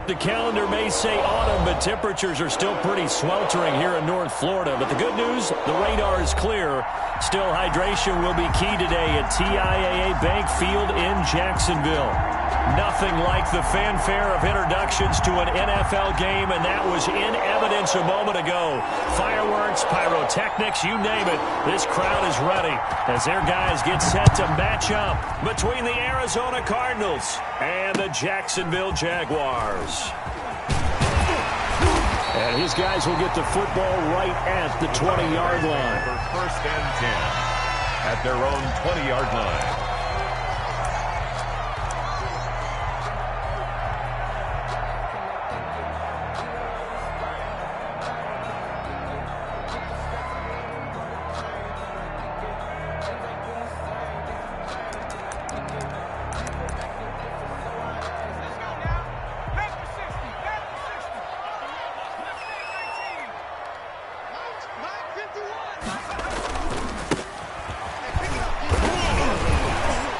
The calendar may say autumn, but temperatures are still pretty sweltering here in North Florida. But the good news, the radar is clear. Still, hydration will be key today at TIAA Bank Field in Jacksonville. Nothing like the fanfare of introductions to an NFL game, and that was in evidence a moment ago. Fireworks, pyrotechnics, you name it. This crowd is ready as their guys get set to match up between the Arizona Cardinals and the Jacksonville Jaguars. And his guys will get the football right at the 20-yard line. For first and 10 at their own 20-yard line.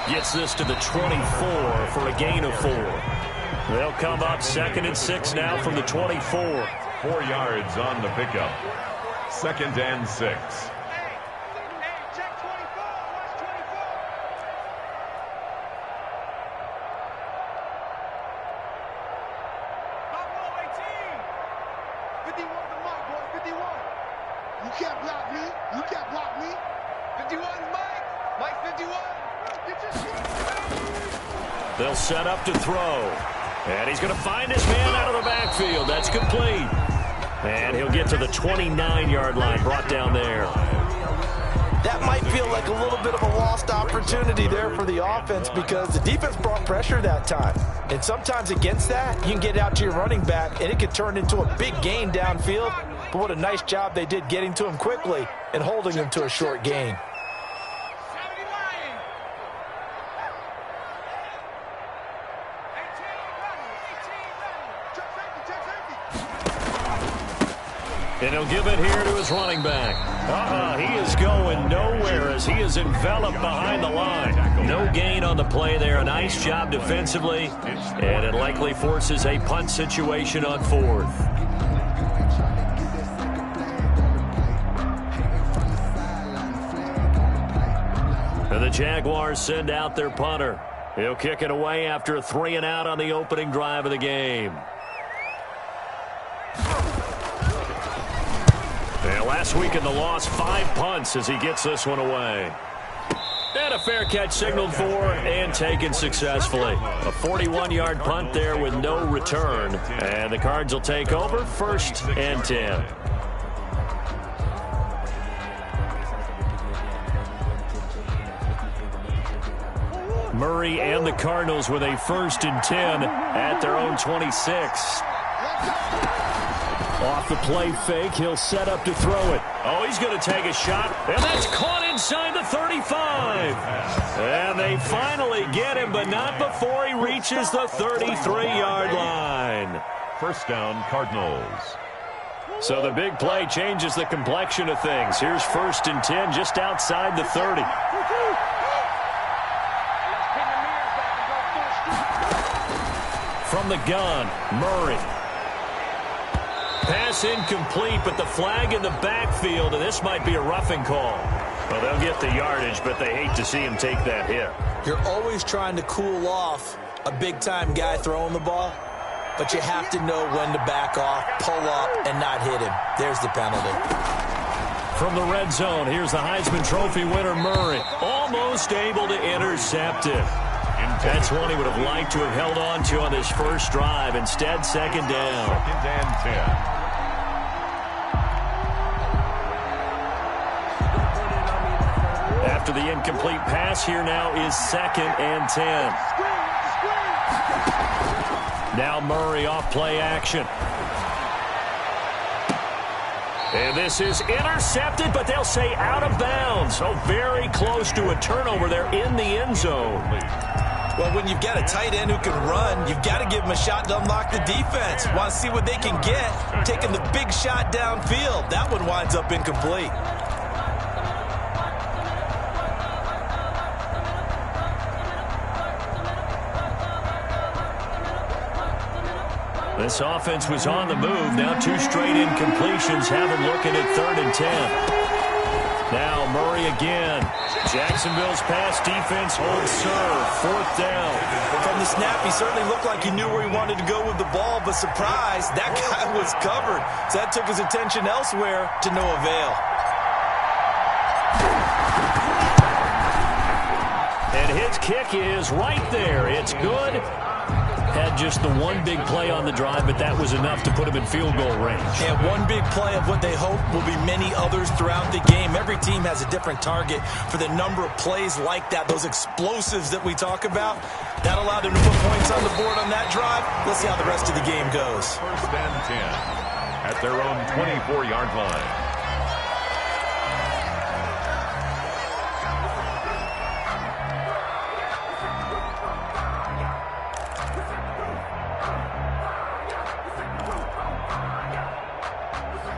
Gets this to the 24 for a gain of 4. They'll come up 2nd and 6 now from the 24. 4 yards on the pickup. 2nd and 6. You can't block me. You can't block me. 51, Mike. Mike 51. They'll set up to throw. And he's going to find his man out of the backfield. That's complete. And he'll get to the 29-yard line, brought down there. That might feel like a little bit of a lost opportunity there for the offense because the defense brought pressure that time. And sometimes against that, you can get out to your running back, and it could turn into a big gain downfield. But what a nice job they did getting to him quickly and holding him to a short gain. And he'll give it here to his running back. He is going nowhere as he is enveloped behind the line. No gain on the play there. A nice job defensively. And it likely forces a punt situation on 4th. And the Jaguars send out their punter. He'll kick it away after a 3-and-out on the opening drive of the game. Last week in the loss, 5 punts as he gets this one away. And a fair catch signaled for and taken successfully. A 41-yard punt there with no return. And the Cards will take over 1st and 10. Murray and the Cardinals with a 1st and 10 at their own 26. Off the play fake, he'll set up to throw it. Oh, he's going to take a shot, and that's caught inside the 35. And they finally get him, but not before he reaches the 33-yard line. 1st down, Cardinals. So the big play changes the complexion of things. Here's 1st and 10 just outside the 30. From the gun, Murray. Pass incomplete, but the flag in the backfield, and this might be a roughing call. Well, they'll get the yardage, but they hate to see him take that hit. You're always trying to cool off a big-time guy throwing the ball, but you have to know when to back off, pull up, and not hit him. There's the penalty. From the red zone, here's the Heisman Trophy winner, Murray. Almost able to intercept it. That's one he would have liked to have held on to on this first drive. Instead, 2nd down. 2nd and 10. After the incomplete pass, here now is 2nd and 10. Now Murray off play action. And this is intercepted, but they'll say out of bounds. So very close to a turnover there in the end zone. Well, when you've got a tight end who can run, you've got to give him a shot to unlock the defense. Want to see what they can get. Taking the big shot downfield. That one winds up incomplete. This offense was on the move. Now 2 straight incompletions have them looking at 3rd and 10. Now Murray again. Jacksonville's pass defense holds serve. 4th down. From the snap, he certainly looked like he knew where he wanted to go with the ball, but surprise, that guy was covered. So that took his attention elsewhere to no avail. And his kick is right there. It's good. Had just the one big play on the drive, but that was enough to put him in field goal range. And one big play of what they hope will be many others throughout the game. Every team has a different target for the number of plays like that, those explosives that we talk about. That allowed them to put points on the board on that drive. Let's see how the rest of the game goes. 1st and 10 at their own 24-yard line.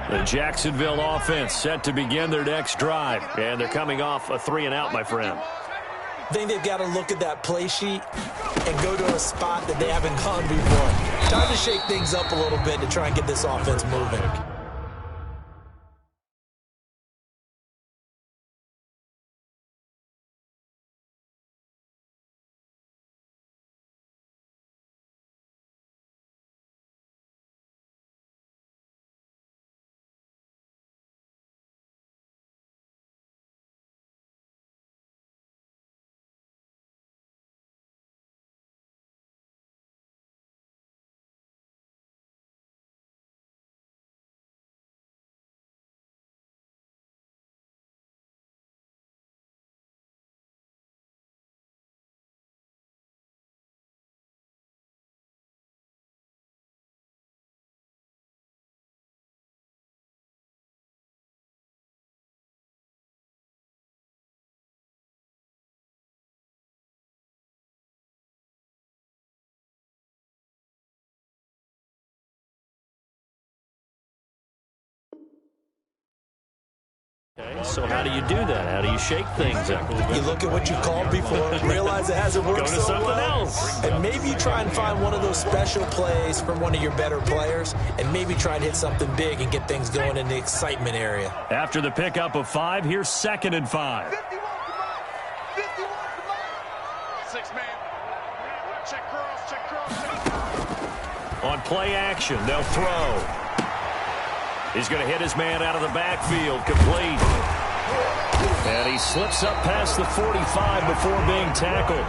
The Jacksonville offense set to begin their next drive. And they're coming off a 3-and-out, my friend. I think they've got to look at that play sheet and go to a spot that they haven't gone before. Time to shake things up a little bit to try and get this offense moving. Okay, so how do you do that? How do you shake things up? You look at what you called before, realize it hasn't worked Go to so something well, else. and maybe you try and find one of those special plays from one of your better players, and maybe try and hit something big and get things going in the excitement area. After the pickup of 5, here's 2nd and 5. 51 6-man. Check cross, check cross. On play action, they'll throw. He's going to hit his man out of the backfield, complete. And he slips up past the 45 before being tackled.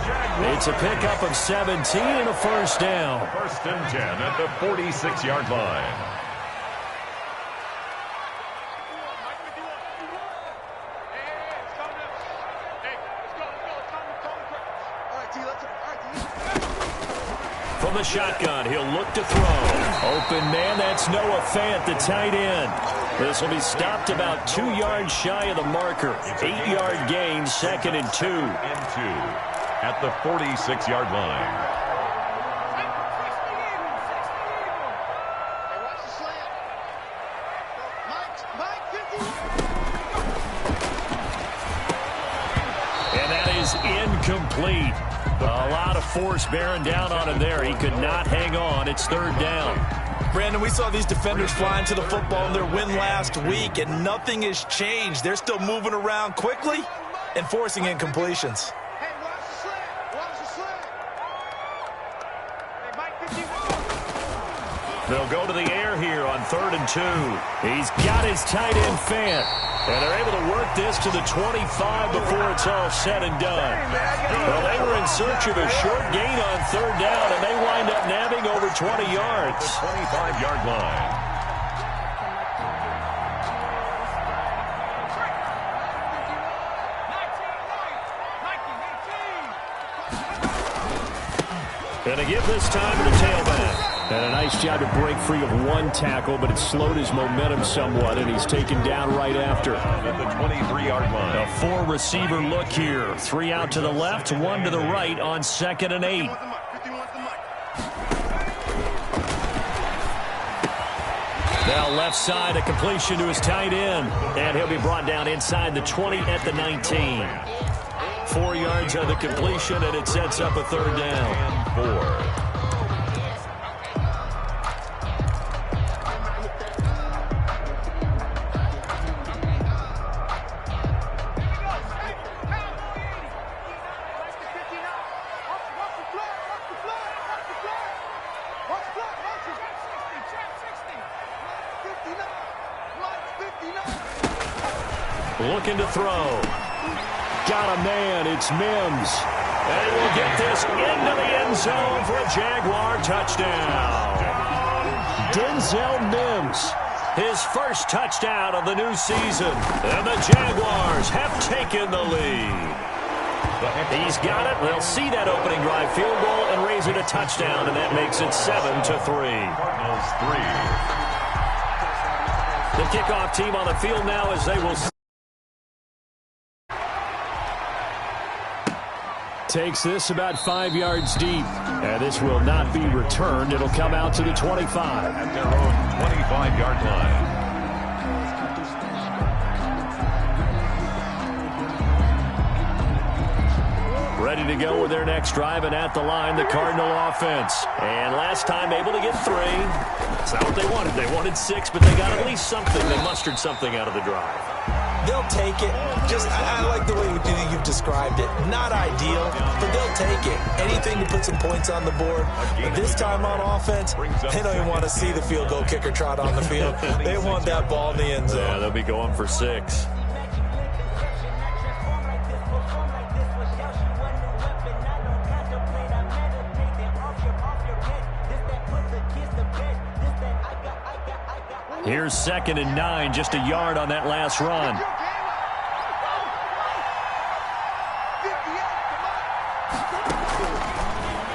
It's a pickup of 17 and a 1st down. 1st and 10 at the 46-yard line. From the shotgun, he'll look to throw. Open man, that's Noah Fant, the tight end. This will be stopped about 2 yards shy of the marker. 8-yard gain, 2nd and 2. At the 46-yard line. And that is incomplete. A lot of force bearing down on him there. He could not hang on. It's 3rd down. Brandon, we saw these defenders flying to the football in their win last week, and nothing has changed. They're still moving around quickly and forcing incompletions. Hey, watch the slant. Watch the slant. Hey, Mike 51. They'll go to the air here on 3rd and 2. He's got his tight end Fant. And they're able to work this to the 25 before it's all said and done. Well, they were in search of a short gain on 3rd down, and they wind up nabbing over 20 yards. The 25-yard line. And they give this time to the tailback. And a nice job to break free of one tackle, but it slowed his momentum somewhat, and he's taken down right after. At the 23-yard line. A 4-receiver look here. 3 out to the left, 1 to the right on 2nd and 8. Now left side, a completion to his tight end. And he'll be brought down inside the 20 at the 19. 4 yards on the completion, and it sets up a 3rd down. 4. looking to throw. Got a man. It's Mims. And he will get this into the end zone for a Jaguar touchdown. Denzel Mims, his first touchdown of the new season. And the Jaguars have taken the lead. He's got it. They'll see that opening drive field goal and raise it a touchdown, and that makes it 7-3. Cardinals 3. The kickoff team on the field now as they will takes this about 5 yards deep. And this will not be returned. It'll come out to the 25. At their own 25-yard line. Ready to go with their next drive, and at the line, the Cardinal offense. And last time able to get 3. That's not what they wanted. They wanted 6, but they got at least something. They mustered something out of the drive. They'll take it. I like the way you've described it. Not ideal, but they'll take it. Anything to put some points on the board. But this time on offense, they don't even want to see the field goal kicker trot on the field. They want that ball in the end zone. Yeah, they'll be going for 6. Here's 2nd and 9, just a yard on that last run.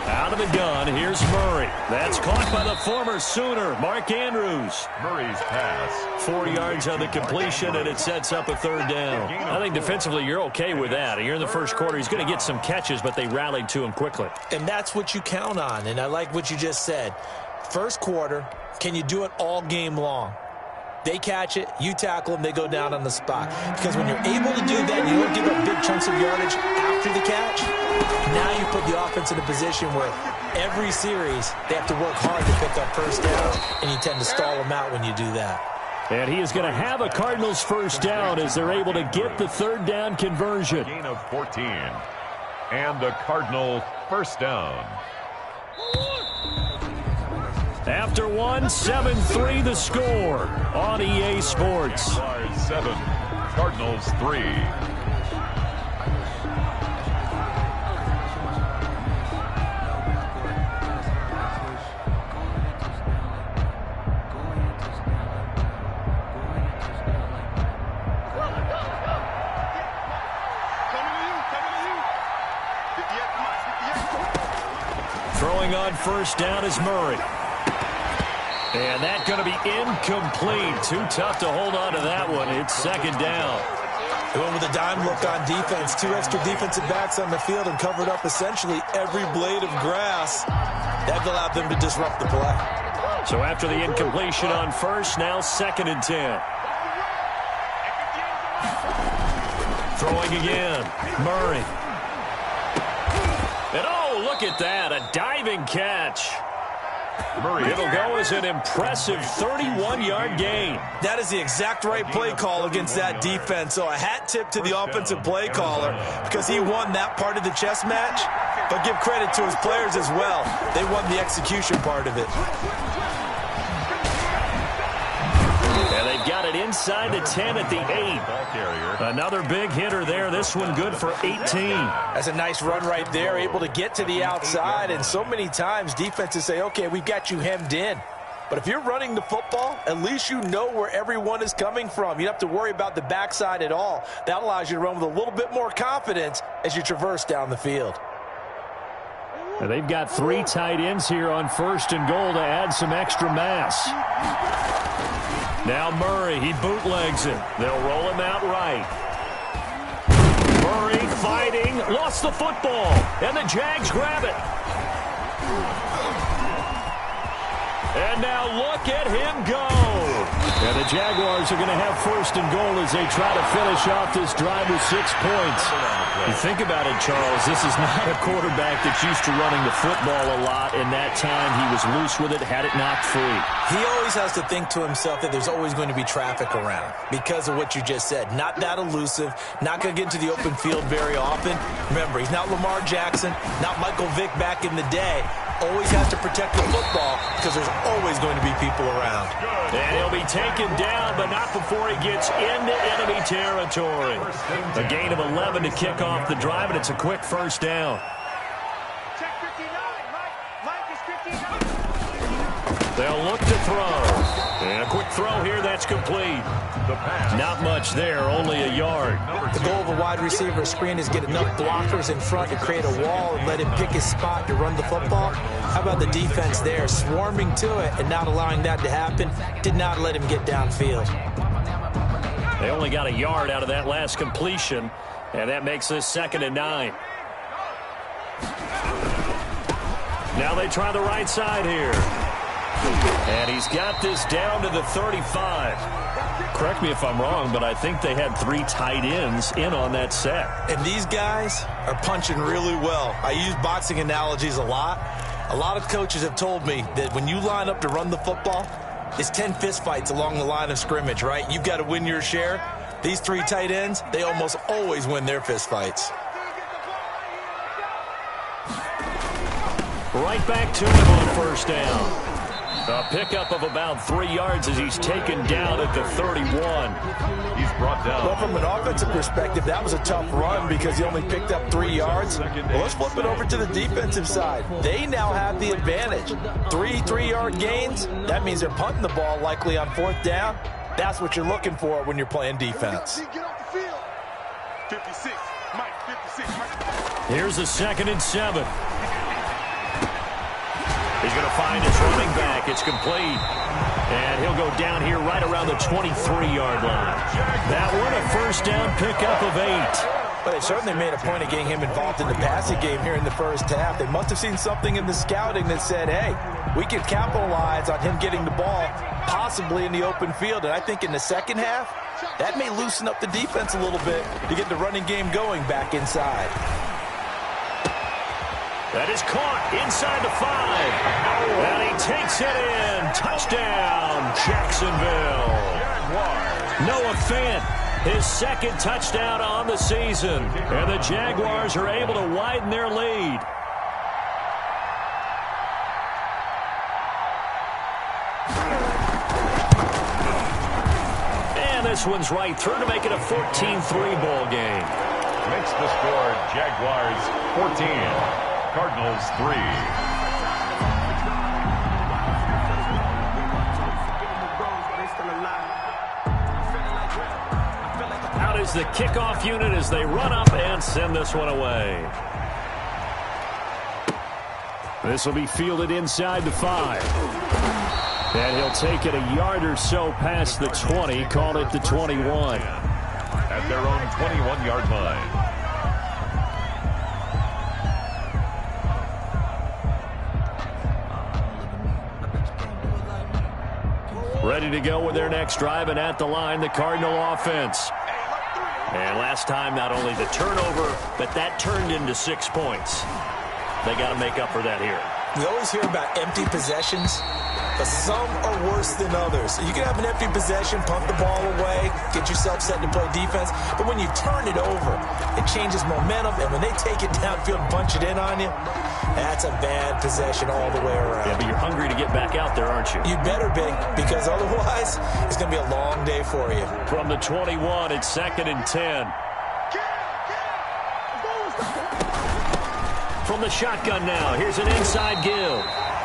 Out of the gun, here's Murray. That's caught by the former Sooner, Mark Andrews. Murray's pass. 4 yards on the completion, and it sets up a 3rd down. I think defensively you're okay with that. You're in the first quarter. He's going to get some catches, but they rallied to him quickly. And that's what you count on, and I like what you just said. First quarter, can you do it all game long? They catch it, you tackle them, they go down on the spot. Because when you're able to do that, you don't give up big chunks of yardage after the catch. Now you put the offense in a position where every series they have to work hard to pick up first down, and you tend to stall them out when you do that. And he is going to have a Cardinals first down as they're able to get the 3rd down conversion. Gain of 14. And the Cardinal first down. After 7-3 the score on EA Sports. 7, Cardinals 3. Throwing on first down is Murray. And that's going to be incomplete. Too tough to hold on to that one. It's 2nd down. They went with a dime look on defense. 2 extra defensive backs on the field and covered up essentially every blade of grass. That allowed them to disrupt the play. So after the incompletion on first, now 2nd and 10. Throwing again. Murray. And oh, look at that. A diving catch. Murray. It'll go as an impressive 31-yard gain. That is the exact right play call against that defense. So a hat tip to the offensive play caller because he won that part of the chess match. But give credit to his players as well. They won the execution part of it. And they've got it inside the 10 at the 8. Another big hitter there. This one good for 18. That's a nice run right there, able to get to the outside. And so many times defenses say, okay, we've got you hemmed in. But if you're running the football, at least you know where everyone is coming from. You don't have to worry about the backside at all. That allows you to run with a little bit more confidence as you traverse down the field. Now they've got 3 tight ends here on 1st and goal to add some extra mass. Now Murray, he bootlegs it. They'll roll him out right. Murray fighting, lost the football, and the Jags grab it. And now look at him go. And the Jaguars are going to have 1st and goal as they try to finish off this drive with 6 points. You think about it, Charles, this is not a quarterback that's used to running the football a lot. In that time, he was loose with it, had it knocked free. He always has to think to himself that there's always going to be traffic around because of what you just said. Not that elusive, not going to get into the open field very often. Remember, he's not Lamar Jackson, not Michael Vick back in the day, always has to protect the football because there's always going to be people around. And he'll be taken down, but not before he gets into enemy territory. A gain of 11 to kick off the drive, and it's a quick first down. Check 59, Mike is 59. They'll look to throw. And a quick throw here, that's complete. Not much there, only a yard. The goal of a wide receiver screen is get enough blockers in front to create a wall and let him pick his spot to run the football. How about the defense there, swarming to it and not allowing that to happen? Did not let him get downfield. They only got a yard out of that last completion, and that makes this 2nd and 9. Now they try the right side here. And he's got this down to the 35. Correct me if I'm wrong, but I think they had 3 tight ends in on that set. And these guys are punching really well. I use boxing analogies a lot. A lot of coaches have told me that when you line up to run the football, it's 10 fistfights along the line of scrimmage, right? You've got to win your share. These 3 tight ends, they almost always win their fistfights. Right back to him on first down. A pickup of about 3 yards as he's taken down at the 31. He's brought down. Well, from an offensive perspective, that was a tough run because he only picked up 3 yards. Well, let's flip it over to the defensive side. They now have the advantage. 3 3-yard gains. That means they're punting the ball likely on 4th down. That's what you're looking for when you're playing defense. Get off the field. 56, Mike, 56, Mike. Here's a 2nd and 7. He's going to find his running back. It's complete. And he'll go down here right around the 23-yard line. That one a first down pickup of 8. But they certainly made a point of getting him involved in the passing game here in the first half. They must have seen something in the scouting that said, hey, we can capitalize on him getting the ball possibly in the open field. And I think in the second half, that may loosen up the defense a little bit to get the running game going back inside. That is caught inside the 5. And he takes it in. Touchdown, Jacksonville. Noah Fant, his 2nd touchdown on the season. And the Jaguars are able to widen their lead. And this one's right through to make it a 14-3 ball game. Makes the score Jaguars 14. Cardinals 3. Out is the kickoff unit as they run up and send this one away. This will be fielded inside the 5. And he'll take it a yard or so past the 20, call it the 21. At their own 21-yard line. Ready to go with their next drive, and at the line, the Cardinal offense. And last time, not only the turnover, but that turned into 6 points. They got to make up for that here. We always hear about empty possessions, but some are worse than others. You can have an empty possession, punt the ball away, get yourself set to play defense, but when you turn it over, it changes momentum, and when they take it downfield and punch it in on you, that's a bad possession all the way around. Yeah, but you're hungry to get back out there, aren't you? You better be, because otherwise, it's going to be a long day for you. From the 21, it's 2nd and 10. From the shotgun now, here's an inside give.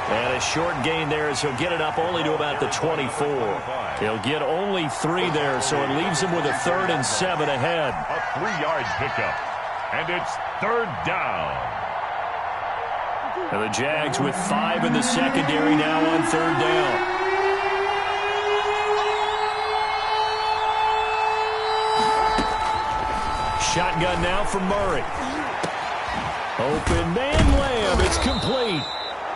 And a short gain there as he'll get it up only to about the 24. He'll get only 3 there, so it leaves him with a 3rd and 7 ahead. A 3-yard pickup. And it's 3rd down. And the Jags with 5 in the secondary now on 3rd down. Shotgun now for Murray. Open man Lamb. It's complete.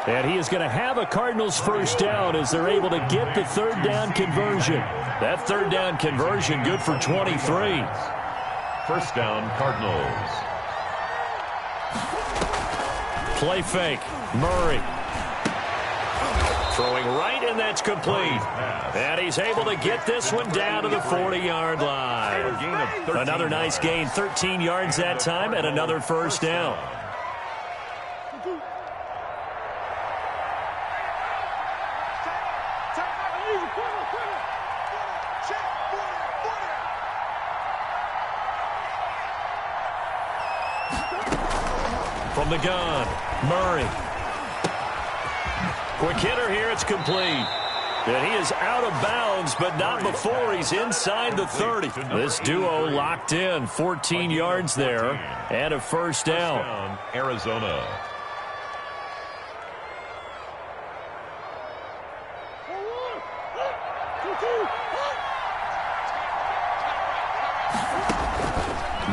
And he is going to have a Cardinals first down as they're able to get the 3rd down conversion. That 3rd down conversion good for 23. First down, Cardinals. Play fake. Murray. Throwing right, and that's complete. And he's able to get this one down to the 40-yard line. Another nice gain, 13 yards that time, and another first down. From the gun, Murray. Quick hitter here, it's complete. And he is out of bounds, but not before he's inside the 30. This duo locked in, 14 yards there, and a first down. Arizona.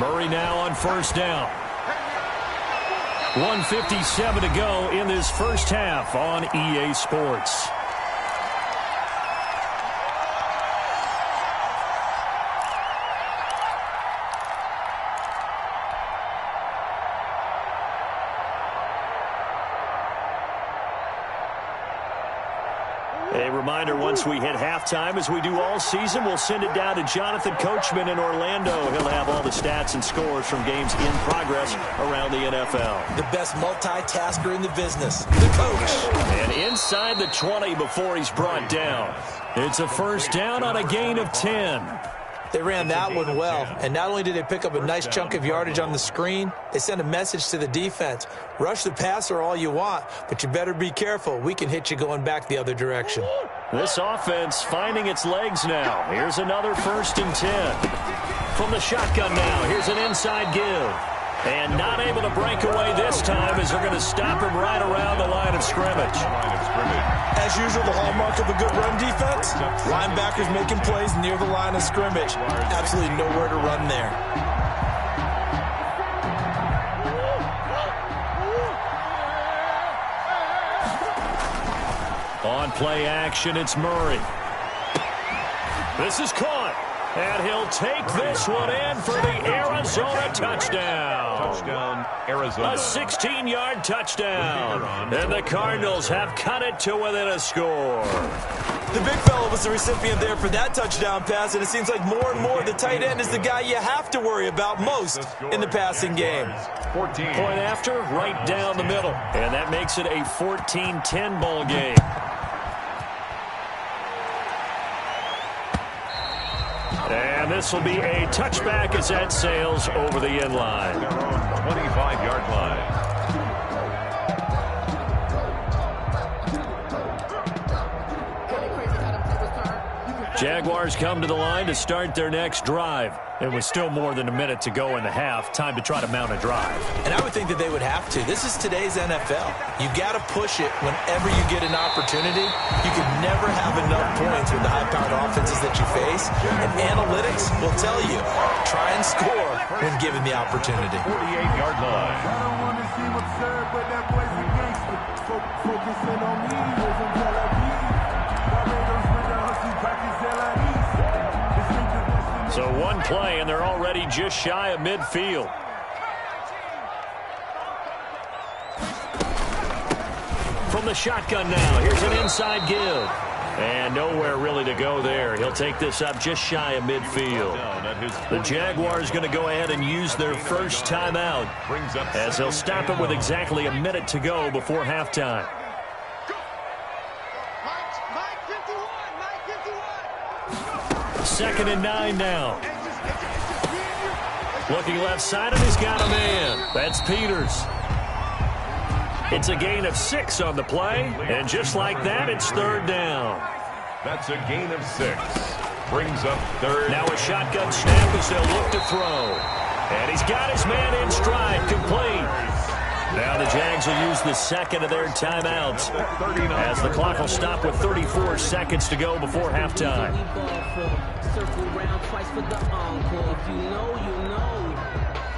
Murray now on first down. 1:57 to go in this first half on EA Sports. A reminder, once we hit halftime, as we do all season, we'll send it down to Jonathan Coachman in Orlando. He'll have all the stats and scores from games in progress around the NFL. The best multitasker in the business, the coach. And inside the 20 before he's brought down. It's a first down on a gain of 10. They ran that one well, and not only did they pick up a nice chunk of yardage on the screen, they sent a message to the defense. Rush the passer all you want, but you better be careful. We can hit you going back the other direction. This offense finding its legs now. Here's another 1st and 10. From the shotgun now, here's an inside give. And not able to break away this time as they're going to stop him right around the line of scrimmage. As usual, the hallmark of a good run defense, linebackers making plays near the line of scrimmage. Absolutely nowhere to run there. On play action, it's Murray. This is caught. And he'll take this one in for the Arizona touchdown. Touchdown, Arizona. A 16-yard touchdown. And the Cardinals have cut it to within a score. The big fella was the recipient there for that touchdown pass, and it seems like more and more the tight end is the guy you have to worry about most in the passing game. 14. Point after, right down the middle. And that makes it a 14-10 ball game. And this will be a touchback as that sails over the end line. 25-yard line. Jaguars come to the line to start their next drive. It was still more than a minute to go in the half. Time to try to mount a drive. And I would think that they would have to. This is today's NFL. You got to push it whenever you get an opportunity. You can never have enough points with the high-powered offenses that you face. And analytics will tell you, try and score when given the opportunity. 48-yard line. I don't want to seem absurd, but that boy's a gangster. Focusing on me, was in Tel Aviv. Barbados with the hustle, practice So one play, and they're already just shy of midfield. From the shotgun now, here's an inside give. And nowhere really to go there. He'll take this up just shy of midfield. The Jaguars going to go ahead and use their first timeout as they'll stop it with exactly a minute to go before halftime. Second and 9 now. Looking left side, and he's got a man. That's Peters. It's a gain of 6 on the play, and just like that, it's third down. That's a gain of 6. Brings up third. Now a shotgun snap as they'll look to throw. And he's got his man in stride, complete. Now the Jags will use the second of their timeouts as the clock will stop with 34 seconds to go before halftime.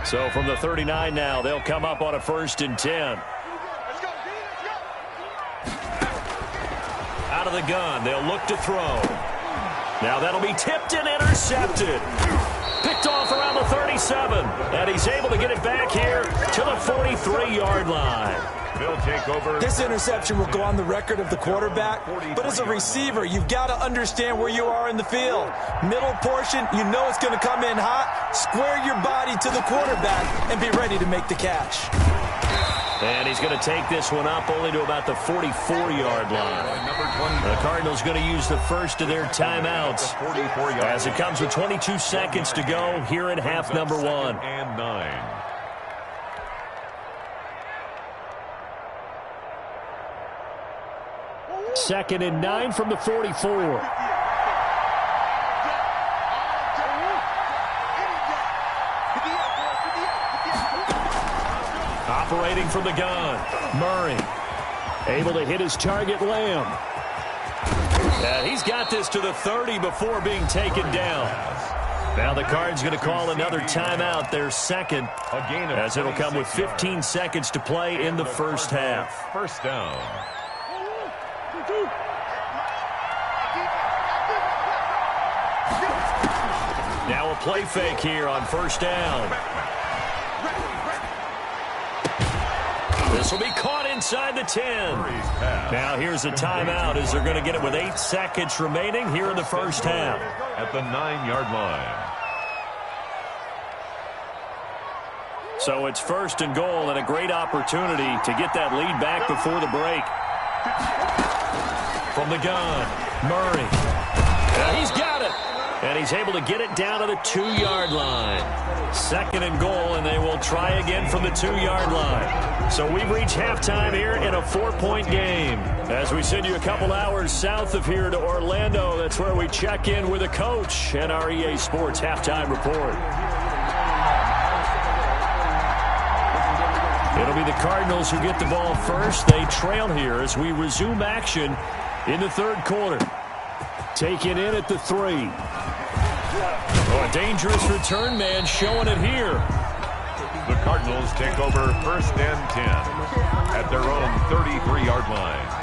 So from the 39 now, they'll come up on a 1st and 10. Out of the gun, they'll look to throw. Now that'll be tipped and intercepted. Picked off around the 37, and he's able to get it back here to the 43-yard line. They'll take over. This interception will go on the record of the quarterback, but as a receiver, you've got to understand where you are in the field. Middle portion, you know it's going to come in hot. Square your body to the quarterback and be ready to make the catch. And he's going to take this one up only to about the 44-yard line. The Cardinals going to use the first of their timeouts as it comes with 22 seconds to go here in half number 1. And 9. 2nd and 9 from the 44. Operating from the gun, Murray. Able to hit his target, Lamb. And he's got this to the 30 before being taken down. Now the Cards going to call another timeout, their second, as it'll come with 15 seconds to play in the first half. First down. Now a play fake here on first down. This will be caught inside the 10. Now here's a timeout as they're going to get it with 8 seconds remaining here in the first half. At the 9-yard line. So it's 1st and goal and a great opportunity to get that lead back before the break. From the gun, Murray. And he's got it. And he's able to get it down to the 2-yard line. 2nd and goal, and they will try again from the 2-yard line. So we've reached halftime here in a 4-point game. As we send you a couple hours south of here to Orlando, that's where we check in with a coach and our EA Sports halftime report. It'll be the Cardinals who get the ball first. They trail here as we resume action in the 3rd quarter. Taken in at the 3. Oh, a dangerous return man showing it here. The Cardinals take over 1st and 10 at their own 33-yard line.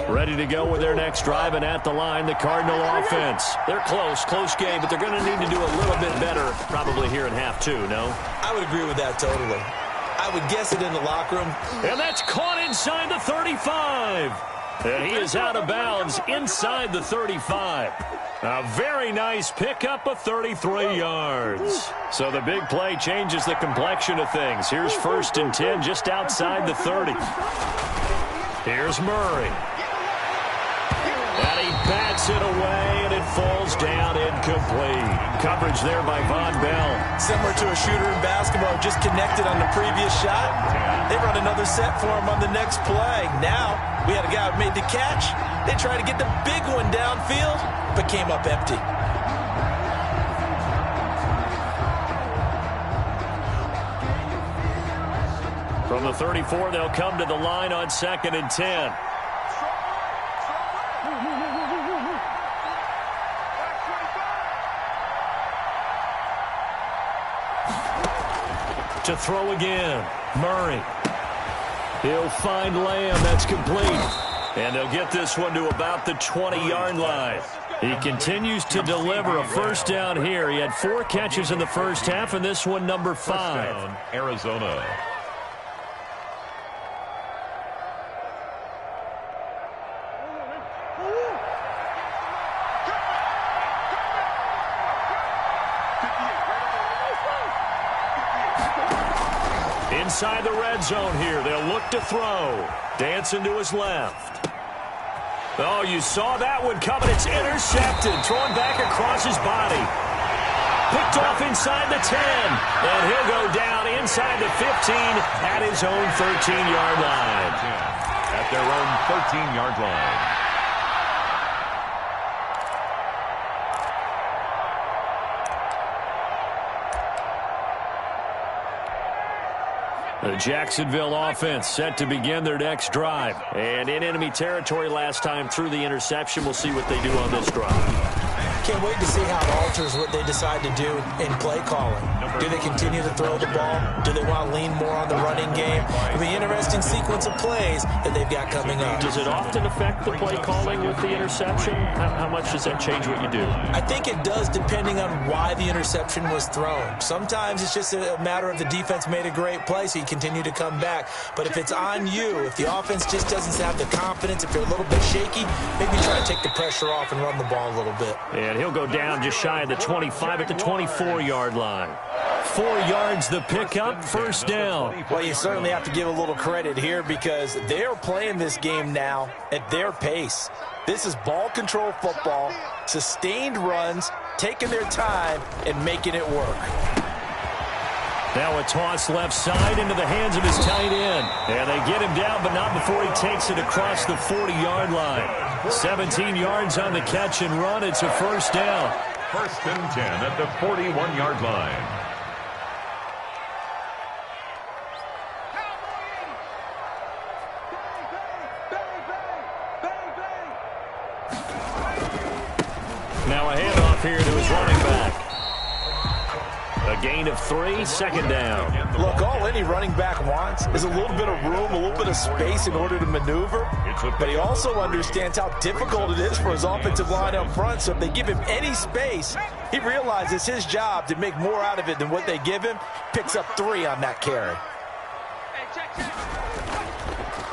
Ready to go with their next drive, and at the line, the Cardinal offense. They're close game, but they're going to need to do a little bit better probably here in half 2, no? I would agree with that totally. I would guess it in the locker room. And that's caught inside the 35. And he is out of bounds inside the 35. A very nice pickup of 33 yards. So the big play changes the complexion of things. Here's 1st and 10 just outside the 30. Here's Murray. And he bats it away, and it falls down incomplete. Coverage there by Von Bell. Similar to a shooter in basketball, just connected on the previous shot. They run another set for him on the next play. Now, we had a guy who made the catch. They tried to get the big one downfield, but came up empty. From the 34, they'll come to the line on 2nd and 10. To throw again, Murray. He'll find Lamb. That's complete. And they'll get this one to about the 20-yard line. He continues to deliver a first down here. He had 4 catches in the first half, and this one number 5. Down, Arizona. Inside the red zone here. They'll look to throw. Dancing to his left. Oh, you saw that one coming. It's intercepted. Thrown back across his body. Picked off inside the 10. And he'll go down inside the 15 at his own 13-yard line. At their own 13-yard line. The Jacksonville offense set to begin their next drive. And in enemy territory last time through the interception. We'll see what they do on this drive. Can't wait to see how it alters what they decide to do in play calling. Do they continue to throw the ball? Do they want to lean more on the running game? It'll be an interesting sequence of plays that they've got coming up. Does it often affect the play calling with the interception? How much does that change what you do? I think it does, depending on why the interception was thrown. Sometimes it's just a matter of the defense made a great play, so you continue to come back. But if it's on you, if the offense just doesn't have the confidence, if they're a little bit shaky, maybe try to take the pressure off and run the ball a little bit. And he'll go down just shy of the 25 at the 24-yard line. 4 yards the pickup, first down. Well, you certainly have to give a little credit here because they are playing this game now at their pace. This is ball control football, sustained runs, taking their time and making it work. Now a toss left side into the hands of his tight end. And they get him down, but not before he takes it across the 40-yard line. 17 yards on the catch and run. It's a first down. First and 10 at the 41-yard line. Now a handoff here to his running back. A gain of 3, second down. Look, all any running back wants is a little bit of room, a little bit of space in order to maneuver. But he also understands how difficult it is for his offensive line up front. So if they give him any space, he realizes his job to make more out of it than what they give him. Picks up 3 on that carry.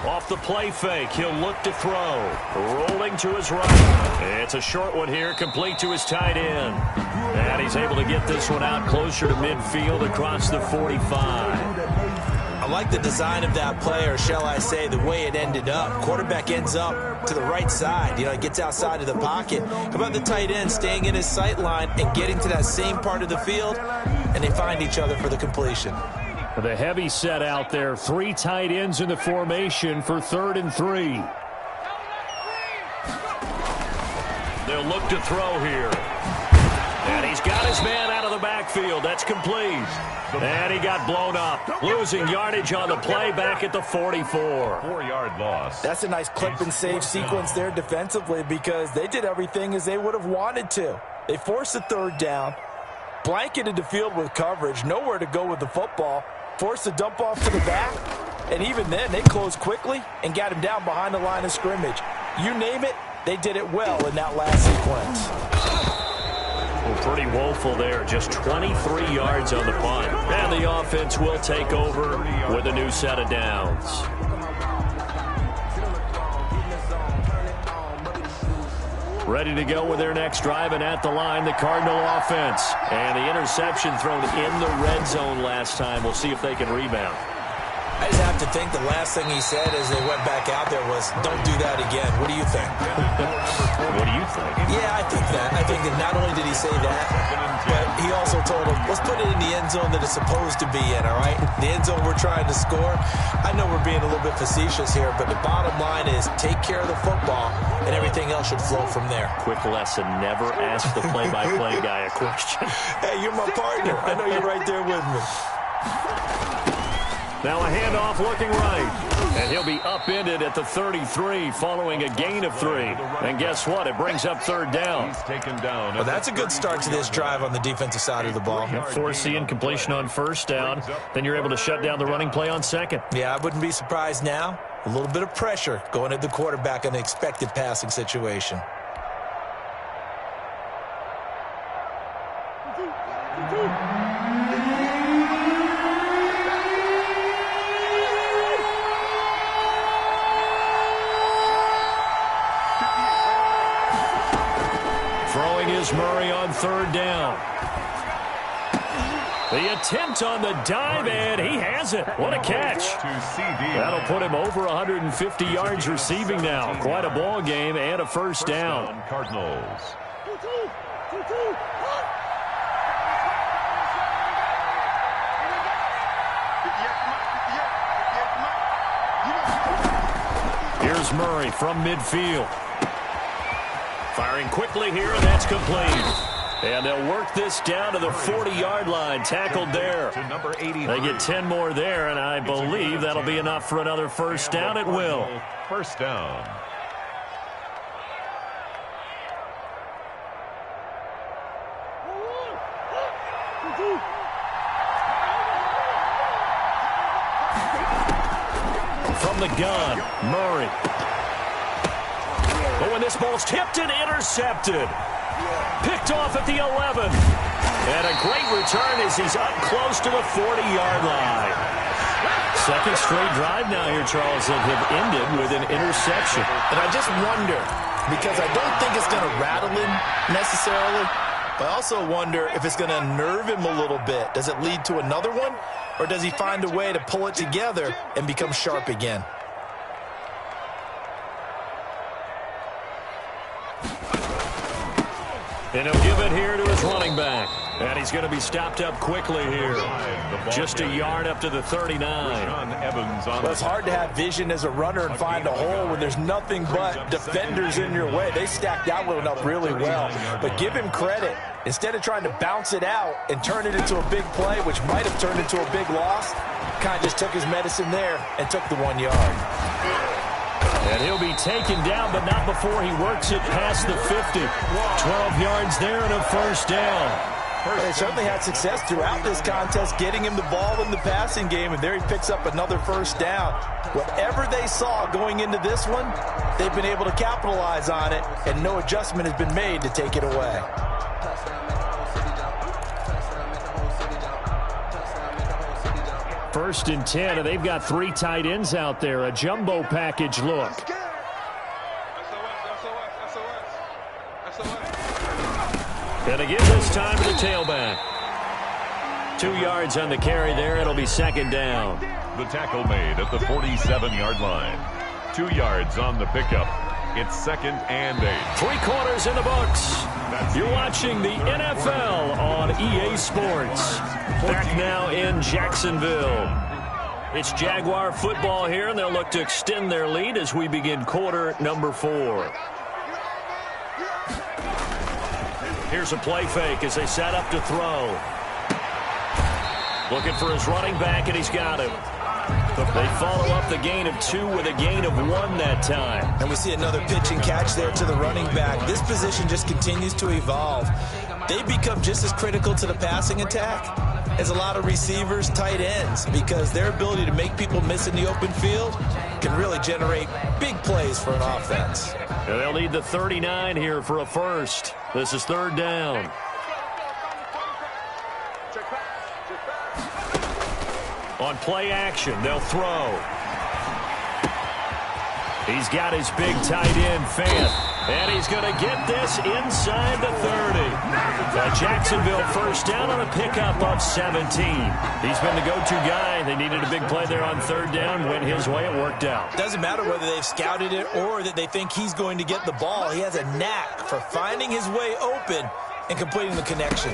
Off the play fake, he'll look to throw. Rolling to his right. It's a short one here, complete to his tight end. And he's able to get this one out closer to midfield across the 45. I like the design of that play, or shall I say the way it ended up. Quarterback ends up to the right side. He gets outside of the pocket. How about the tight end staying in his sight line and getting to that same part of the field, and they find each other for the completion. The heavy set out there. 3 tight ends in the formation for 3rd and 3. They'll look to throw here. And he's got his man out of the backfield. That's complete. And he got blown up. Losing yardage on the play back at the 44. 4-yard loss. That's a nice clip and save sequence there defensively because they did everything as they would have wanted to. They forced the 3rd down, blanketed the field with coverage, nowhere to go with the football, forced the dump off to the back, and even then they closed quickly and got him down behind the line of scrimmage. You name it, they did it well in that last sequence. Well, pretty woeful there. Just 23 yards on the punt. And the offense will take over with a new set of downs. Ready to go with their next drive, and at the line, the Cardinal offense. And the interception thrown in the red zone last time. We'll see if they can rebound. I just have to think the last thing he said as they went back out there was, don't do that again. What do you think? What do you think? Yeah, I think that. I think that not only did he say that, but he also told him, let's put it in the end zone that it's supposed to be in, all right? The end zone we're trying to score. I know we're being a little bit facetious here, but the bottom line is take care of the football, and everything else should flow from there. Quick lesson, never ask the play-by-play guy a question. Hey, you're my partner. I know you're right there with me. Now a handoff looking right. And he'll be upended at the 33 following a gain of 3. And guess what? It brings up 3rd down. He's taken down. Well, that's a good start to this drive on the defensive side of the ball. Force the incompletion on 1st down. Then you're able to shut down the running play on 2nd. Yeah, I wouldn't be surprised now. A little bit of pressure going at the quarterback in an expected passing situation. Murray on 3rd down. The attempt on the dive, and he has it. What a catch. That'll put him over 150 yards receiving now. Quite a ball game and a 1st down. Cardinals. Here's Murray from midfield. Firing quickly here, and that's complete. And they'll work this down to the 40-yard line. Tackled there. They get 10 more there, and I believe that'll be enough for another 1st down. It will. 1st down. From the gun, Murray. But when this ball's tipped and intercepted. Picked off at the 11. And a great return as he's up close to the 40-yard line. 2nd straight drive now here, Charles, that have ended with an interception. And I just wonder, because I don't think it's going to rattle him necessarily, But I also wonder if it's going to unnerve him a little bit. Does it lead to another one? Or does he find a way to pull it together and become sharp again? And he'll give it here to his running back. And he's going to be stopped up quickly here. Just a yard up to the 39. Well, it's hard to have vision as a runner and find a hole when there's nothing but defenders in your way. They stacked that one up really well. But give him credit. Instead of trying to bounce it out and turn it into a big play, which might have turned into a big loss, kind of just took his medicine there and took the 1 yard. And he'll be taken down, but not before he works it past the 50. 12 yards there and a first down. They certainly had success throughout this contest getting him the ball in the passing game, and there he picks up another first down. Whatever they saw going into this one, they've been able to capitalize on it, and no adjustment has been made to take it away. First and 10, and they've got 3 tight ends out there. A jumbo package look. And again this time to the tailback. 2 yards on the carry there. It'll be second down. The tackle made at the 47-yard line. 2 yards on the pickup. It's second and 8. 3 quarters in the books. You're watching the NFL on EA Sports. Back now in Jacksonville. It's Jaguar football here, and they'll look to extend their lead as we begin quarter number 4. Here's a play fake as they set up to throw. Looking for his running back, and he's got him. They follow up the gain of 2 with a gain of 1 that time. And we see another pitch and catch there to the running back. This position just continues to evolve. They become just as critical to the passing attack as a lot of receivers, tight ends, because their ability to make people miss in the open field can really generate big plays for an offense. And they'll need the 39 here for a first. This is third down. On play action, they'll throw. He's got his big tight end, Fant. And he's going to get this inside the 30. A Jacksonville first down on a pickup of 17. He's been the go-to guy. They needed a big play there on third down. Went his way. It worked out. Doesn't matter whether they've scouted it or that they think he's going to get the ball. He has a knack for finding his way open and completing the connection.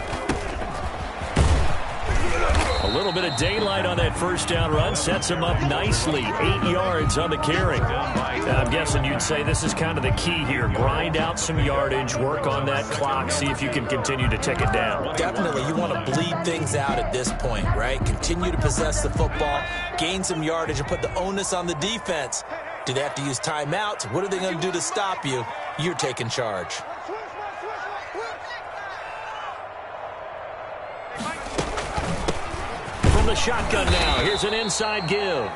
A little bit of daylight on that first down run sets him up nicely. 8 yards on the carry. I'm guessing you'd say this is kind of the key here. Grind out some yardage, work on that clock, see if you can continue to tick it down. Definitely, you want to bleed things out at this point, right? Continue to possess the football, gain some yardage, and put the onus on the defense. Do they have to use timeouts? What are they going to do to stop you? You're taking charge. The shotgun now. Here's an inside give.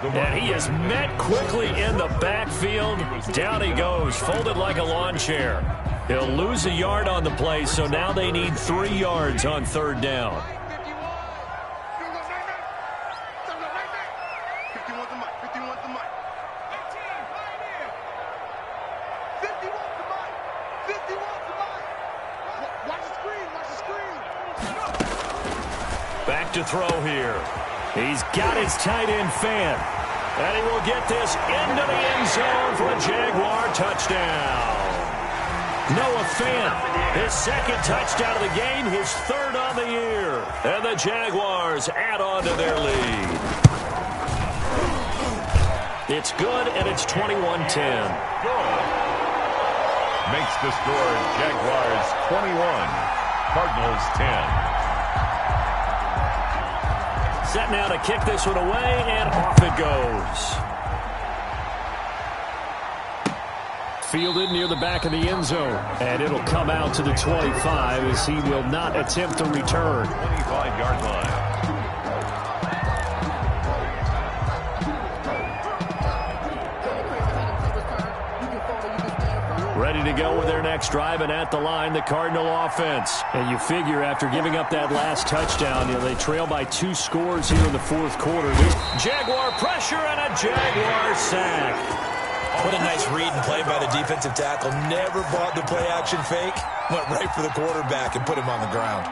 And he is met quickly in the backfield. Down he goes, folded like a lawn chair. He'll lose a yard on the play, so now they need 3 yards on third down. Back to throw here. He's got his tight end, Fant. And he will get this into the end zone for a Jaguar touchdown. Noah Fant, his second touchdown of the game, his third on the year. And the Jaguars add on to their lead. It's good, and it's 21-10. Makes the score Jaguars 21, Cardinals 10. Set now to kick this one away, and off it goes. Fielded near the back of the end zone, and it'll come out to the 25 as he will not attempt to return. 25-yard line. Ready to go with their next drive, and at the line, the Cardinal offense. And you figure after giving up that last touchdown, they trail by 2 scores here in the fourth quarter. Jaguar pressure and a Jaguar sack. What a nice read and play by the defensive tackle. Never bought the play-action fake. Went right for the quarterback and put him on the ground.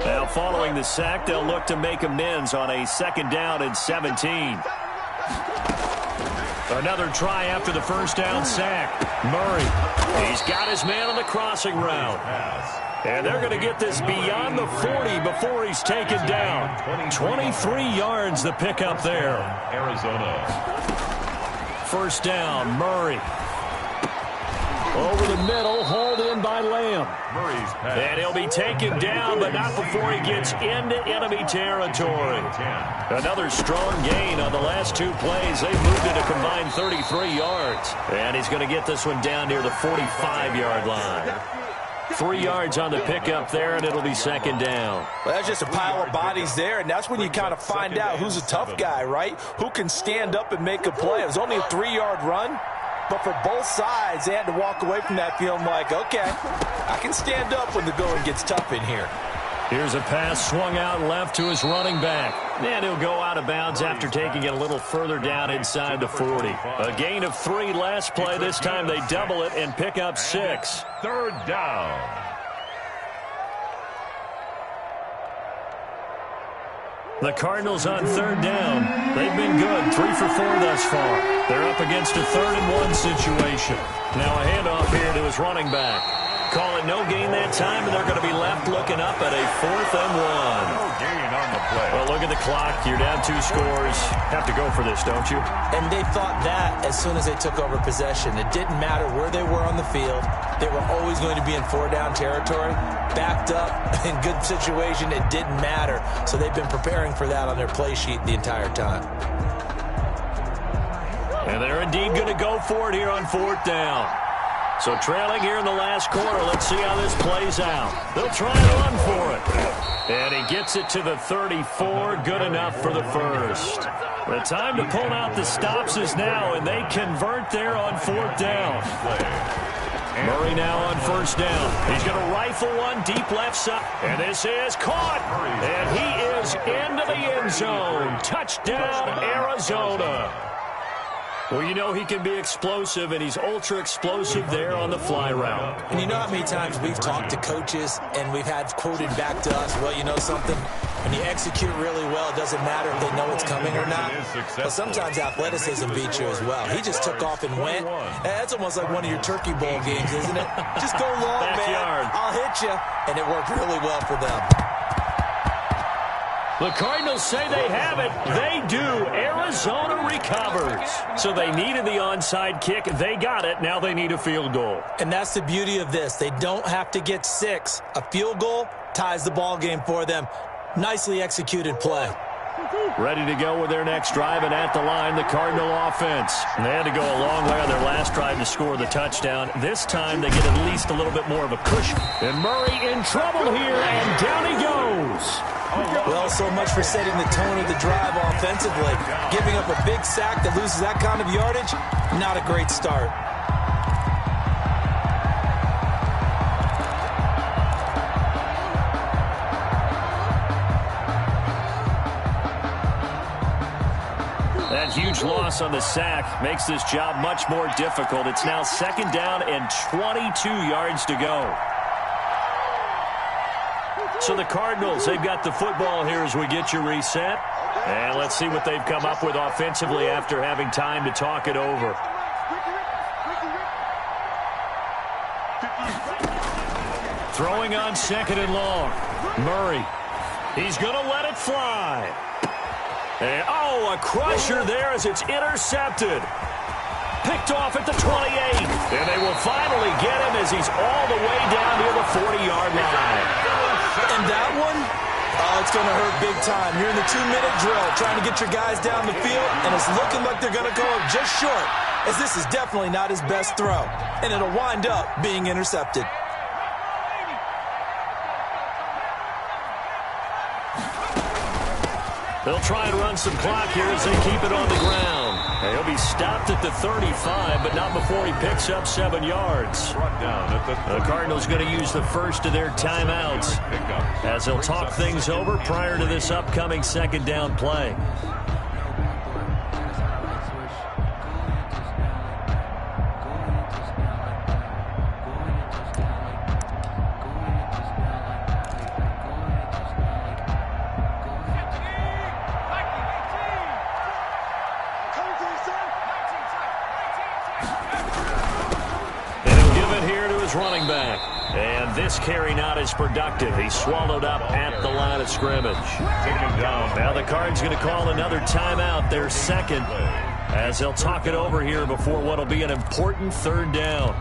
Now, following the sack, they'll look to make amends on a 2nd down and 17. Another try after the first down sack. Murray, he's got his man on the crossing route. And they're going to get this beyond the 40 before he's taken down. 23 yards the pickup there. Arizona. First down, Murray. Over the middle, hauled in by Lamb. Murray's pass. And he'll be taken down, but not before he gets into enemy territory. Another strong gain on the last 2 plays. They've moved it a combined 33 yards. And he's going to get this one down near the 45-yard line. 3 yards on the pickup there, and it'll be 2nd down. Well, that's just a pile of bodies there, and that's when you kind of find out who's a tough guy, right? Who can stand up and make a play. It was only a 3-yard run. But for both sides, they had to walk away from that feeling like, okay, I can stand up when the going gets tough in here. Here's a pass swung out left to his running back. And he'll go out of bounds after taking it a little further down inside the 40. A gain of 3 last play. This time they double it and pick up 6. 3rd down. The Cardinals on 3rd down. They've been good, 3 for 4 thus far. They're up against a 3rd and 1 situation. Now a handoff here to his running back. Call it no gain that time, and they're going to be left looking up at a 4th and 1. No gain on the play. Well, look at the clock. You're down 2 scores. Have to go for this, don't you? And they thought that as soon as they took over possession. It didn't matter where they were on the field. They were always going to be in 4-down territory. Backed up, in good situation, it didn't matter. So they've been preparing for that on their play sheet the entire time. And they're indeed going to go for it here on 4th down. So trailing here in the last quarter, let's see how this plays out. They'll try and run for it. And he gets it to the 34, good enough for the first. The time to pull out the stops is now, and they convert there on 4th down. Murray now on 1st down. He's going to rifle one deep left side. And this is caught. And he is into the end zone. Touchdown, Arizona. Well, you know he can be explosive, and he's ultra-explosive there on the fly route. And you know how many times we've talked to coaches, and we've had quoted back to us, well, you know something? When you execute really well, it doesn't matter if they know it's coming or not. But sometimes athleticism beats you as well. He just took off and went. That's almost like one of your Turkey Bowl games, isn't it? Just go long, man. I'll hit you. And it worked really well for them. The Cardinals say they have it. They do. Arizona recovers. So they needed the onside kick. They got it. Now they need a field goal. And that's the beauty of this. They don't have to get 6. A field goal ties the ball game for them. Nicely executed play. Ready to go with their next drive, and at the line, the Cardinal offense. And they had to go a long way on their last drive to score the touchdown. This time, they get at least a little bit more of a cushion. And Murray in trouble here, and down he goes. Well, so much for setting the tone of the drive offensively. Giving up a big sack that loses that kind of yardage, not a great start. That huge loss on the sack makes this job much more difficult. It's now 2nd down and 22 yards to go. So the Cardinals, they've got the football here as we get you reset. And let's see what they've come up with offensively after having time to talk it over. Throwing on 2nd and long. Murray. He's going to let it fly. And, oh, a crusher there as it's intercepted. Picked off at the 28. And they will finally get him as he's all the way down near the 40-yard line. And that one, oh, it's going to hurt big time. You're in the 2-minute drill trying to get your guys down the field, and it's looking like they're going to go up just short, as this is definitely not his best throw. And it'll wind up being intercepted. They'll try and run some clock here as they keep it on the ground. And he'll be stopped at the 35, but not before he picks up 7 yards. The Cardinals going to use the first of their timeouts as they'll talk things over prior to this upcoming second down play. Running back. And this carry not as productive. He swallowed up at the line of scrimmage. Now the Cards going to call another timeout, their second, as they'll talk it over here before what will be an important third down.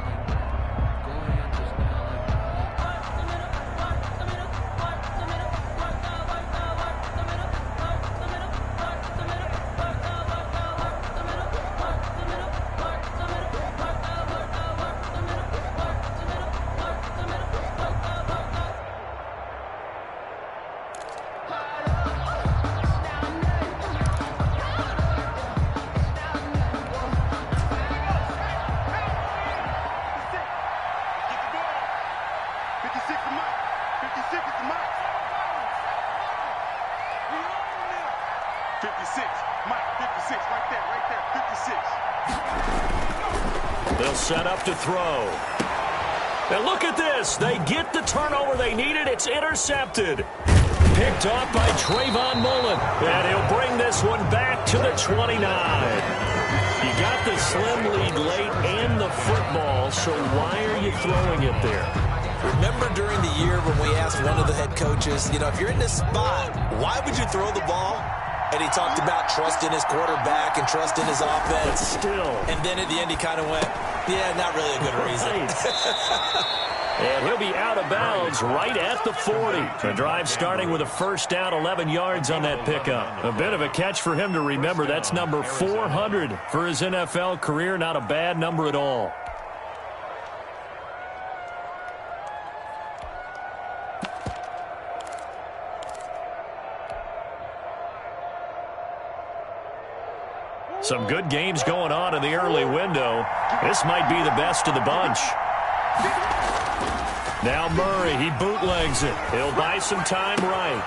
They'll set up to throw. And look at this. They get the turnover they needed. It's intercepted. Picked off by Trayvon Mullen. And he'll bring this one back to the 29. You got the slim lead late and the football, so why are you throwing it there? Remember during the year when we asked one of the head coaches, if you're in this spot, why would you throw the ball? And he talked about trusting his quarterback and trusting his offense. But still. And then at the end he kind of went, yeah, not really a good reason. And he'll be out of bounds right at the 40. The drive starting with a first down, 11 yards on that pickup. A bit of a catch for him to remember. That's number 400 for his NFL career. Not a bad number at all. Some good games going on in the early window. This might be the best of the bunch. Now Murray, he bootlegs it. He'll buy some time right.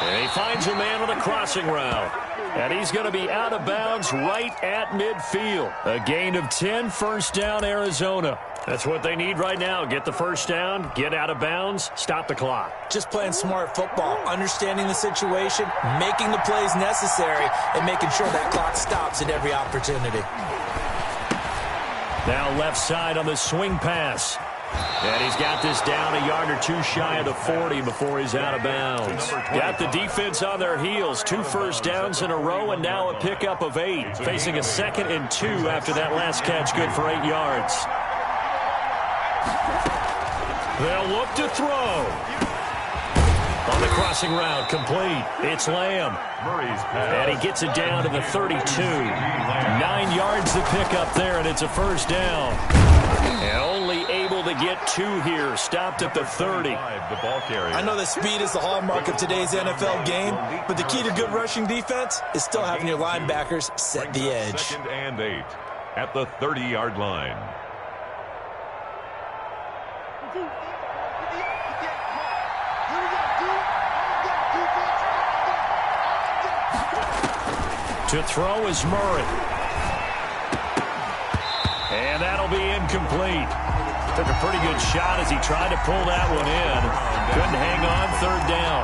And he finds a man on the crossing route. And he's going to be out of bounds right at midfield. A gain of 10, first down, Arizona. That's what they need right now. Get the first down, get out of bounds, stop the clock. Just playing smart football, understanding the situation, making the plays necessary, and making sure that clock stops at every opportunity. Now left side on the swing pass. And he's got this down a yard or two shy of the 40 before he's out of bounds. Got the defense on their heels. 2 first downs in a row and now a pickup of 8. Facing a 2nd and 2 after that last catch, good for 8 yards. They'll look to throw. On the crossing route, complete. It's Lamb. And he gets it down to the 32. 9 yards to pick up there, and it's a first down. And only able to get 2 here. Stopped at the 30. I know that speed is the hallmark of today's NFL game, but the key to good rushing defense is still having your linebackers set the edge. 2nd and 8 at the 30-yard line. To throw is Murray. And that'll be incomplete. Took a pretty good shot as he tried to pull that one in. Couldn't hang on, 3rd down.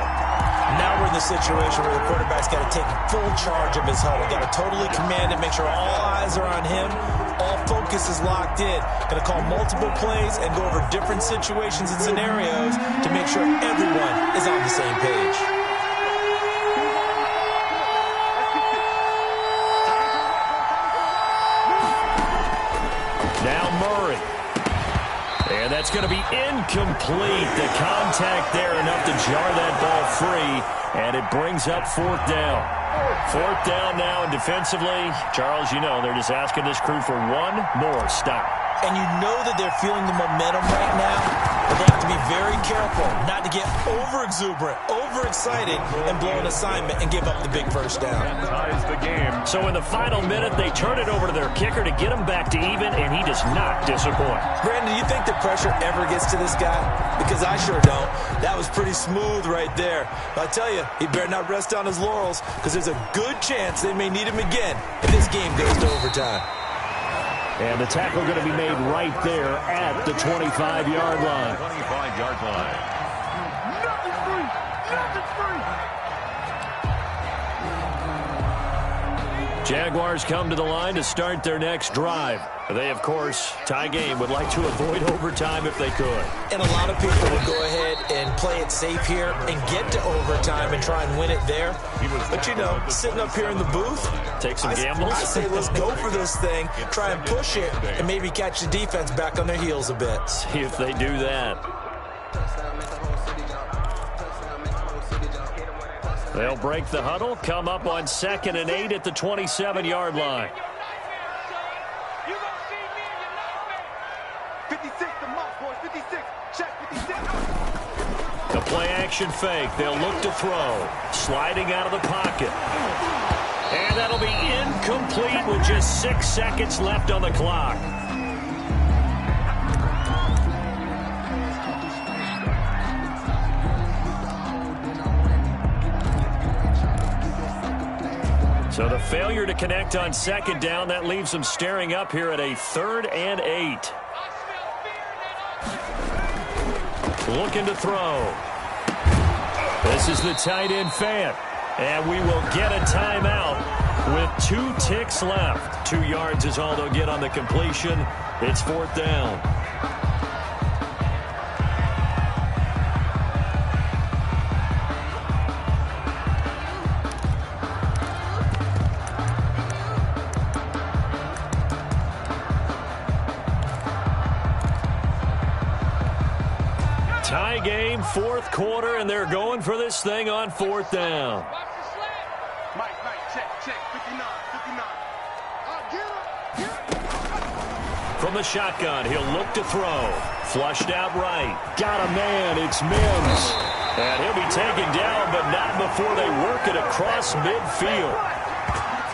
Now we're in the situation where the quarterback's got to take full charge of his huddle. Got to totally command it, make sure all eyes are on him. All focus is locked in. Going to call multiple plays and go over different situations and scenarios to make sure everyone is on the same page. Now Murray. And that's going to be incomplete. The contact there enough to jar that ball free. And it brings up 4th down. Fourth down now, and defensively, Charles, you know, they're just asking this crew for one more stop. And you know that they're feeling the momentum right now, but they have to be very careful not to get over-exuberant, over-excited, and blow an assignment and give up the big first down. Ties the game. So in the final minute, they turn it over to their kicker to get him back to even, and he does not disappoint. Brandon, do you think the pressure ever gets to this guy? Because I sure don't. That was pretty smooth right there. But I tell you, he better not rest on his laurels, because there's a good chance they may need him again if this game goes to overtime. And the tackle going to be made right there at the 25-yard line. 25-yard line. Nothing's free. Nothing's free. Jaguars come to the line to start their next drive. They, of course, tie game, would like to avoid overtime if they could. And a lot of people would go ahead and play it safe here and get to overtime and try and win it there. But, you know, sitting up here in the booth, Take some gambles. I say let's go for this thing, try and push it, and maybe catch the defense back on their heels a bit. See if they do that. They'll break the huddle, come up on 2nd and 8 at the 27-yard line. 56, the mark, boys. 56. Check 56. The play-action fake. They'll look to throw. Sliding out of the pocket. And that'll be incomplete with just 6 seconds left on the clock. So the failure to connect on 2nd down, that leaves them staring up here at a 3rd and 8. Looking to throw. This is the tight end Fant. And we will get a timeout with 2 ticks left. 2 yards is all they'll get on the completion. It's 4th down. Tie game, 4th quarter, and they're going for this thing on 4th down. Mike, check. 59. From the shotgun, he'll look to throw. Flushed out right. Got a man, it's Mims. And he'll be taken down, but not before they work it across midfield.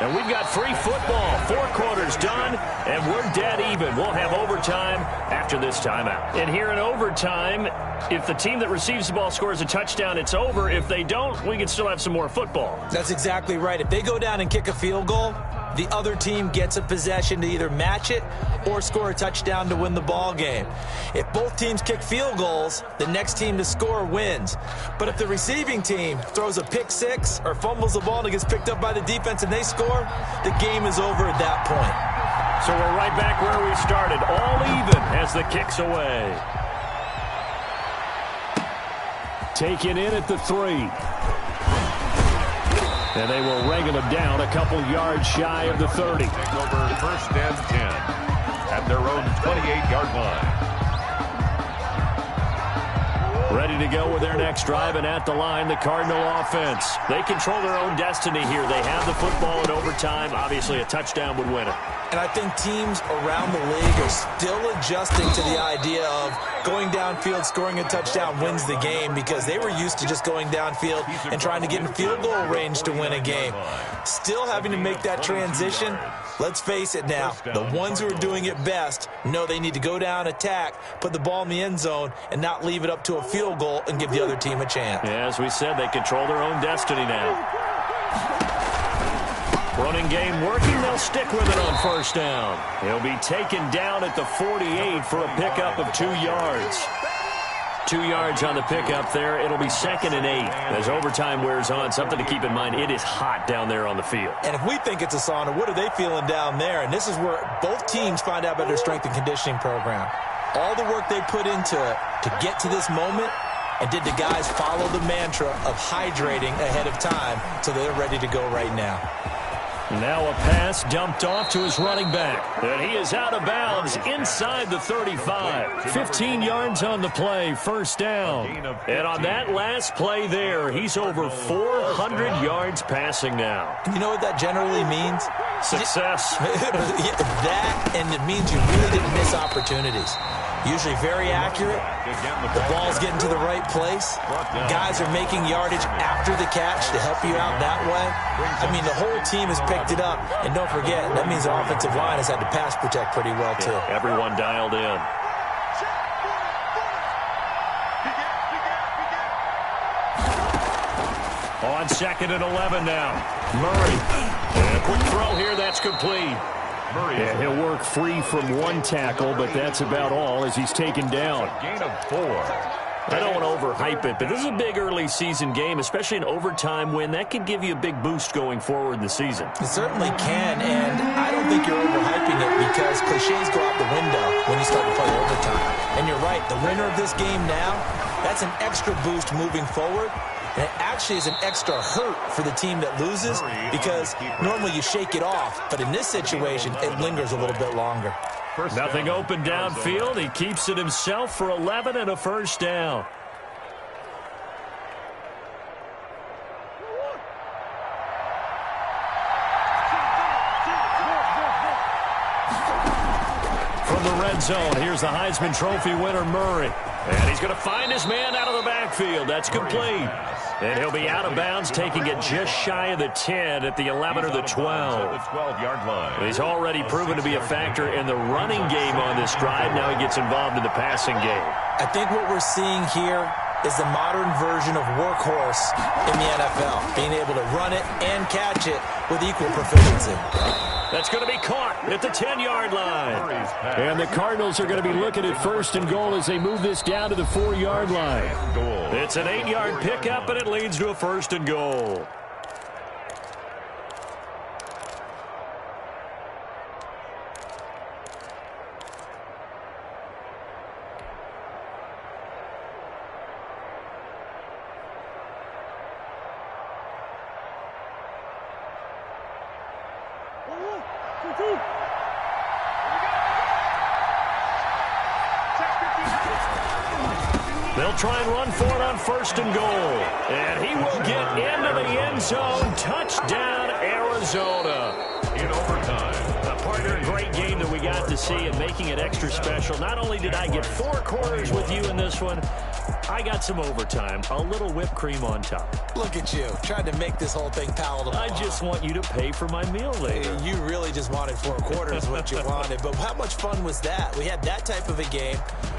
And we've got free football. 4 quarters done, and we're dead even. We'll have overtime after this timeout. And here in overtime, if the team that receives the ball scores a touchdown, it's over. If they don't, we can still have some more football. That's exactly right. If they go down and kick a field goal, the other team gets a possession to either match it or score a touchdown to win the ball game. If both teams kick field goals, the next team to score wins. But if the receiving team throws a pick six or fumbles the ball and it gets picked up by the defense and they score, the game is over at that point. So we're right back where we started, all even as the kick's away. Taken in at the 3. And they will wrangle him down a couple yards shy of the 30. Take over 1st and 10 at their own 28-yard line. Ready to go with their next drive, and at the line, the Cardinal offense. They control their own destiny here. They have the football in overtime. Obviously, a touchdown would win it. And I think teams around the league are still adjusting to the idea of going downfield, scoring a touchdown wins the game, because they were used to just going downfield and trying to get in field goal range to win a game. Still having to make that transition. Let's face it now, the ones who are doing it best know they need to go down, attack, put the ball in the end zone, and not leave it up to a field goal and give the other team a chance. Yeah, as we said, they control their own destiny now. Running game working, they'll stick with it on 1st down. He'll be taken down at the 48 for a pickup of 2 yards. 2 yards on the pickup there. It'll be 2nd and 8. As overtime wears on, something to keep in mind, it is hot down there on the field. And if we think it's a sauna, what are they feeling down there? And this is where both teams find out about their strength and conditioning program. All the work they put into it to get to this moment, and did the guys follow the mantra of hydrating ahead of time so they're ready to go right now? Now a pass dumped off to his running back. And he is out of bounds inside the 35. 15 yards on the play, first down. And on that last play there, he's over 400 yards passing now. You know what that generally means? Success. That, and it means you really didn't miss opportunities. Usually very accurate. The ball's getting to the right place. Guys are making yardage after the catch to help you out that way. I mean, the whole team has picked it up. And don't forget, that means the offensive line has had to pass protect pretty well, too. Everyone dialed in. On 2nd and 11 now. Murray. And a quick throw here. That's complete. Yeah, he'll work free from one tackle, but that's about all as he's taken down. Gain of 4. I don't want to overhype it, but this is a big early season game, especially an overtime win. That could give you a big boost going forward in the season. It certainly can, and I don't think you're overhyping it because cliches go out the window when you start to play overtime. And you're right, the winner of this game now, that's an extra boost moving forward. And it actually is an extra hurt for the team that loses because normally you shake it off. But in this situation, it lingers a little bit longer. Nothing open downfield. He keeps it himself for 11 and a first down. From the red zone, here's the Heisman Trophy winner, Murray. And he's going to find his man out of the backfield. That's complete. And he'll be out of bounds, taking it just shy of the 10 at the 11 or the 12. The 12-yard line. He's already proven to be a factor in the running game on this drive. Now he gets involved in the passing game. I think what we're seeing here is the modern version of workhorse in the NFL, being able to run it and catch it with equal proficiency. That's going to be caught at the 10-yard line. And the Cardinals are going to be looking at 1st and goal as they move this down to the 4-yard line. It's an 8-yard pickup, and it leads to a 1st and goal. They'll try and run for it on 1st and goal. And he will get into the end zone. Touchdown, Arizona. In overtime. A partner, great game that we got to see and making it extra special. Not only did I get 4 quarters with you in this one, I got some overtime. A little whipped cream on top. Look at you, trying to make this whole thing palatable. I just want you to pay for my meal later. You really just wanted 4 quarters what you wanted. But how much fun was that? We had that type of a game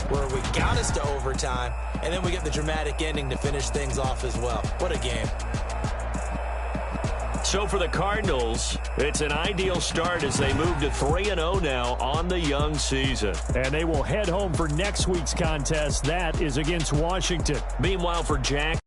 where we got us to overtime, and then we get the dramatic ending to finish things off as well. What a game. So for the Cardinals, it's an ideal start as they move to 3-0 now on the young season. And they will head home for next week's contest. That is against Washington. Meanwhile, for Jack,